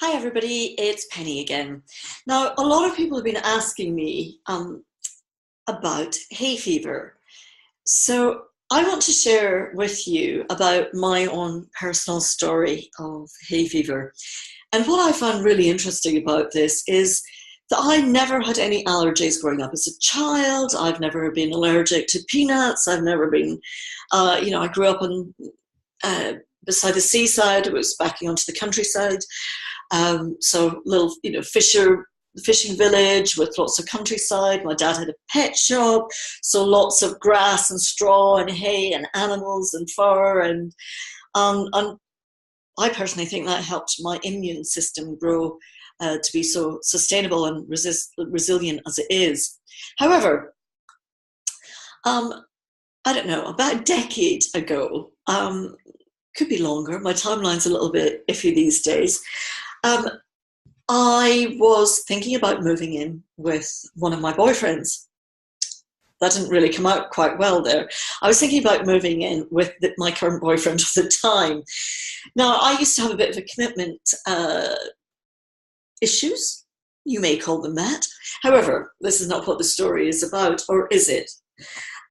Hi everybody, it's Penny again. Now, a lot of people have been asking me about hay fever. So I want to share with you about my own personal story of hay fever. And what I found really interesting about this is that I never had any allergies growing up as a child. I've never been allergic to peanuts. I've never been, I grew up beside the seaside. I was backing onto the countryside. So little, fishing village with lots of countryside. My dad had a pet shop, so lots of grass and straw and hay and animals and fur, and I personally think that helped my immune system grow to be so sustainable and resilient as it is. However, I don't know, about a decade ago, could be longer, my timeline's a little bit iffy these days, I was thinking about moving in with one of my boyfriends. That didn't really come out quite well there. I was thinking about moving in with my current boyfriend of the time. Now, I used to have a bit of a commitment issues. You may call them that. However, this is not what the story is about, or is it?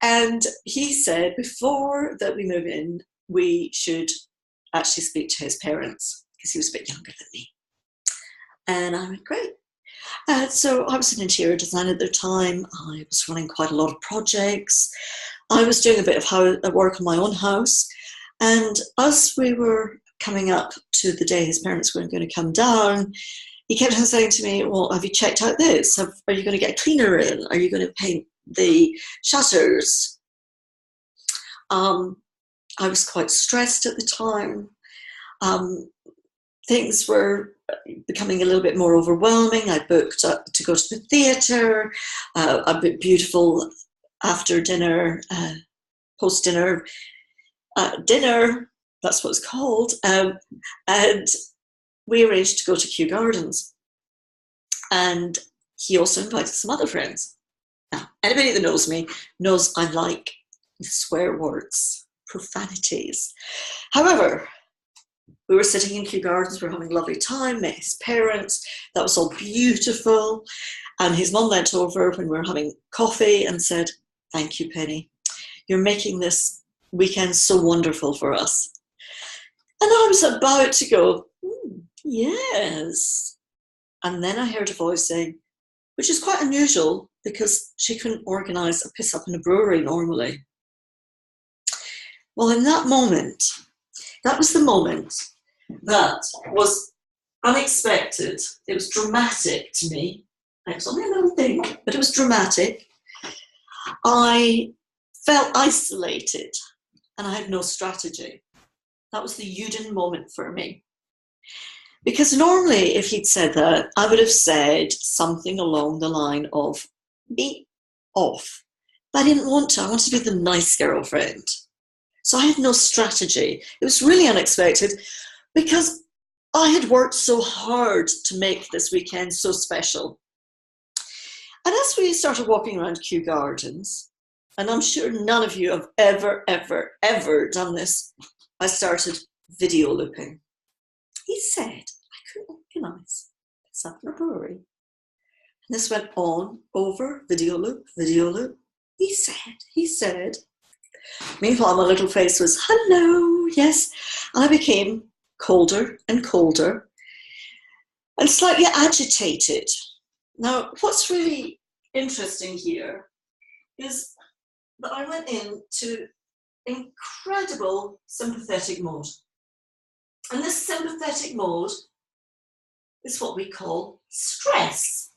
And he said before that we move in, we should actually speak to his parents because he was a bit younger than me. And I went, great. So I was an interior designer at the time. I was running quite a lot of projects. I was doing a bit of work on my own house. And as we were coming up to the day his parents were going to come down, he kept on saying to me, well, have you checked out this? Are you going to get a cleaner in? Are you going to paint the shutters? I was quite stressed at the time. Things were becoming a little bit more overwhelming. I booked to go to the theatre, a bit beautiful after dinner, post-dinner dinner, that's what it's called, and we arranged to go to Kew Gardens. And he also invited some other friends. Now, anybody that knows me knows I like swear words, profanities. However, we were sitting in Kew Gardens, we were having a lovely time, met his parents, that was all beautiful. And his mum went over when we were having coffee and said, thank you, Penny. You're making this weekend so wonderful for us. And I was about to go, yes. And then I heard a voice saying, which is quite unusual because she couldn't organise a piss up in a brewery normally. Well, in that moment, that was the moment that was unexpected. It was dramatic to me. It was only a little thing, but it was dramatic. I felt isolated and I had no strategy. That was the Uden moment for me. Because normally if he'd said that, I would have said something along the line of, be off. But I didn't want to. I wanted to be the nice girlfriend. So I had no strategy. It was really unexpected because I had worked so hard to make this weekend so special. And as we started walking around Kew Gardens, and I'm sure none of you have ever done this, I started video looping. He said, I couldn't recognise it's up in a brewery. And this went on, over, video loop, video loop. He said. Meanwhile, my little face was, hello, yes. And I became colder and colder and slightly agitated. Now, what's really interesting here is that I went into incredible sympathetic mode. And this sympathetic mode is what we call stress.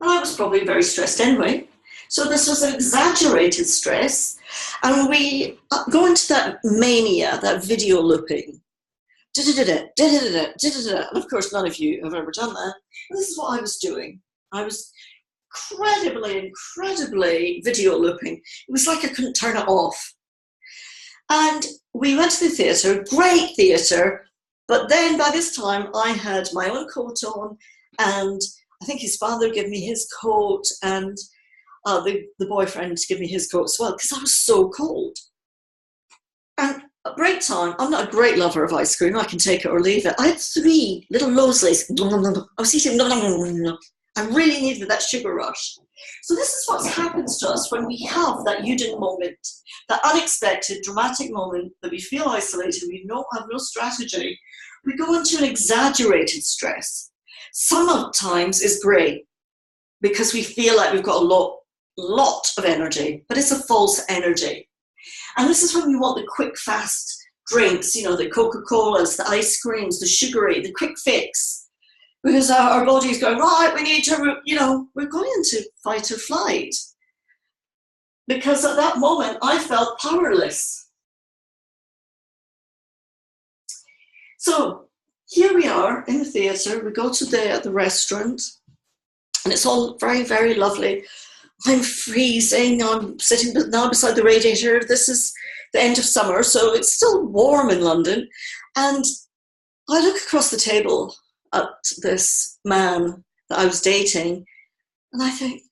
And I was probably very stressed anyway. So this was an exaggerated stress. And we go into that mania, that video looping. And of course, none of you have ever done that. This is what I was doing. I was incredibly video looping. It was like I couldn't turn it off. And we went to the theatre, great theatre, but then by this time I had my own coat on, and I think his father gave me his coat, and the boyfriend gave me his coat as well, because I was so cold. And At break time, I'm not a great lover of ice cream. I can take it or leave it. I had 3 little Losleys. I was eating. I really needed that sugar rush. So this is what happens to us when we have that Yuden moment, that unexpected, dramatic moment that we feel isolated, we don't have no strategy. We go into an exaggerated stress. Sometimes is great because we feel like we've got a lot of energy, but it's a false energy. And this is when we want the quick, fast drinks, you know, the Coca-Colas, the ice creams, the sugary, the quick fix. Because our body is going, right, we need to, you know, we're going into fight or flight. Because at that moment, I felt powerless. So here we are in the theatre. We go to the restaurant, and it's all very, very lovely. I'm freezing. I'm sitting now beside the radiator. This is the end of summer, so it's still warm in London. And I look across the table at this man that I was dating, and I think,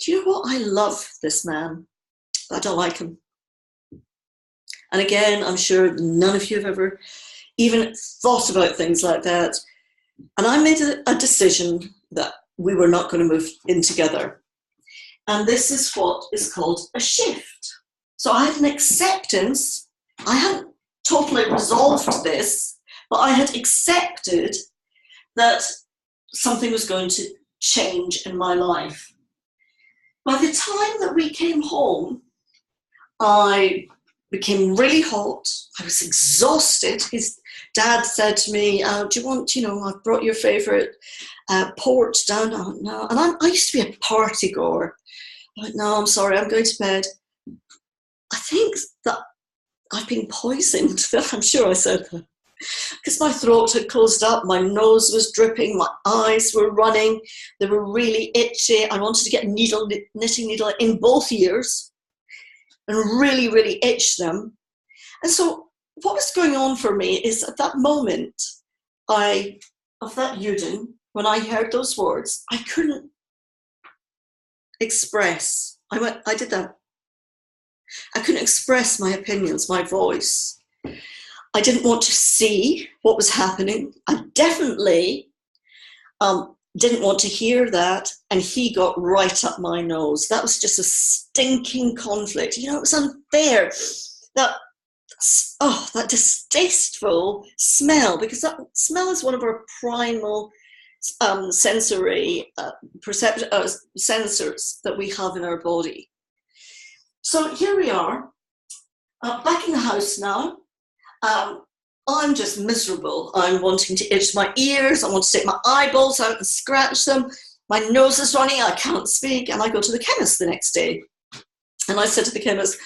do you know what? I love this man, but I don't like him. And again, I'm sure none of you have ever even thought about things like that. And I made a decision that we were not going to move in together. And this is what is called a shift. So I had an acceptance. I hadn't totally resolved this, but I had accepted that something was going to change in my life. By the time that we came home, I became really hot. I was exhausted. His dad said to me, do you want, you know, I've brought your favourite port down. Oh, no. And I used to be a party goer. Like, no, I'm sorry, I'm going to bed. I think that I've been poisoned. I'm sure I said that. Because my throat had closed up, my nose was dripping, my eyes were running, they were really itchy. I wanted to get a knitting needle in both ears and really, really itch them. And so what was going on for me is at that moment of that Yuden, when I heard those words, I couldn't express. I did that. I couldn't express my opinions, my voice. I didn't want to see what was happening. I definitely didn't want to hear that. And he got right up my nose. That was just a stinking conflict. You know, it was unfair. That distasteful smell, because that smell is one of our primal sensory sensors that we have in our body. So here we are, back in the house now. I'm just miserable. I'm wanting to itch my ears. I want to take my eyeballs out and scratch them. My nose is running. I can't speak. And I go to the chemist the next day. And I said to the chemist,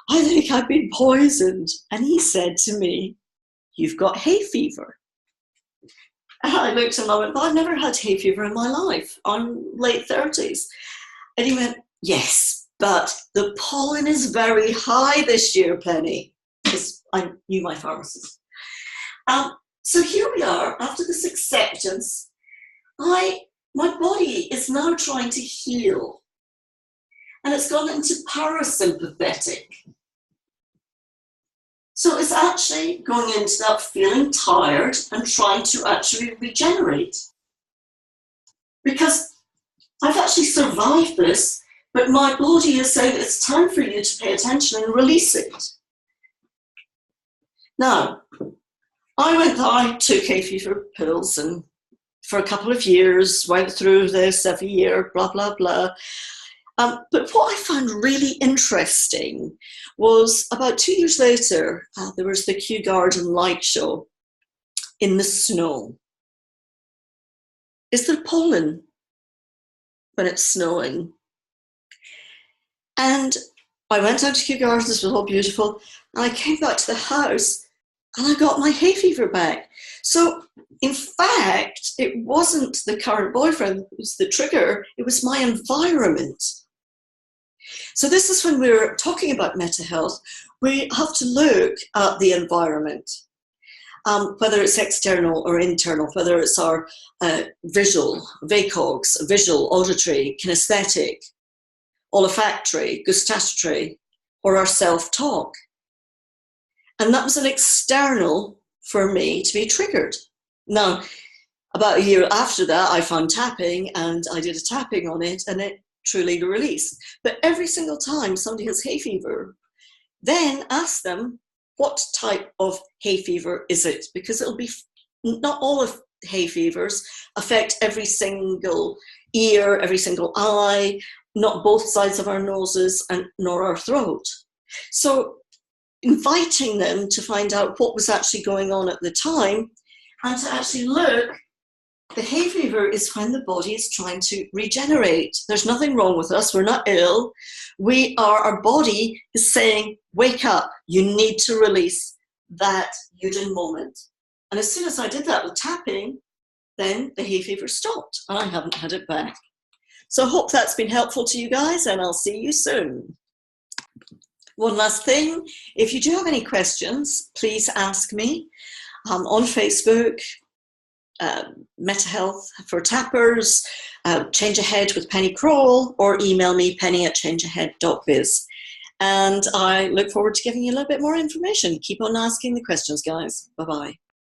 I think I've been poisoned. And he said to me, you've got hay fever. And I looked at him and I went, well, I've never had hay fever in my life. I'm late 30s. And he went, yes, but the pollen is very high this year, Penny. Because I knew my pharmacist. So here we are, after this acceptance, my body is now trying to heal. And it's gone into parasympathetic. So it's actually going into that feeling tired and trying to actually regenerate. Because I've actually survived this, but my body is saying it's time for you to pay attention and release it. Now, I took hay fever pills and for a couple of years, went through this every year, blah, blah, blah. But what I found really interesting was about 2 years later, there was the Kew Garden light show in the snow. Is there pollen when it's snowing? And I went down to Kew Gardens, it was all beautiful, and I came back to the house and I got my hay fever back. So in fact, it wasn't the current boyfriend that was the trigger, it was my environment. So this is when we're talking about mental health, we have to look at the environment, whether it's external or internal, whether it's our visual, VACOGs, visual, auditory, kinesthetic, olfactory, gustatory, or our self-talk. And that was an external for me to be triggered. Now, about a year after that, I found tapping and I did a tapping on it and it truly released. But every single time somebody has hay fever, then ask them, what type of hay fever is it? Because it'll be, not all of hay fevers affect every single ear, every single eye, not both sides of our noses and nor our throat. So inviting them to find out what was actually going on at the time and to actually look. The hay fever is when the body is trying to regenerate. There's nothing wrong with us. We're not ill. Our body is saying, wake up. You need to release that Yuden moment. And as soon as I did that with tapping, then the hay fever stopped and I haven't had it back. So I hope that's been helpful to you guys and I'll see you soon. One last thing, if you do have any questions, please ask me on Facebook, Meta Health for Tappers, Change Ahead with Penny Kroll, or email me penny@changeahead.biz. And I look forward to giving you a little bit more information. Keep on asking the questions, guys. Bye-bye.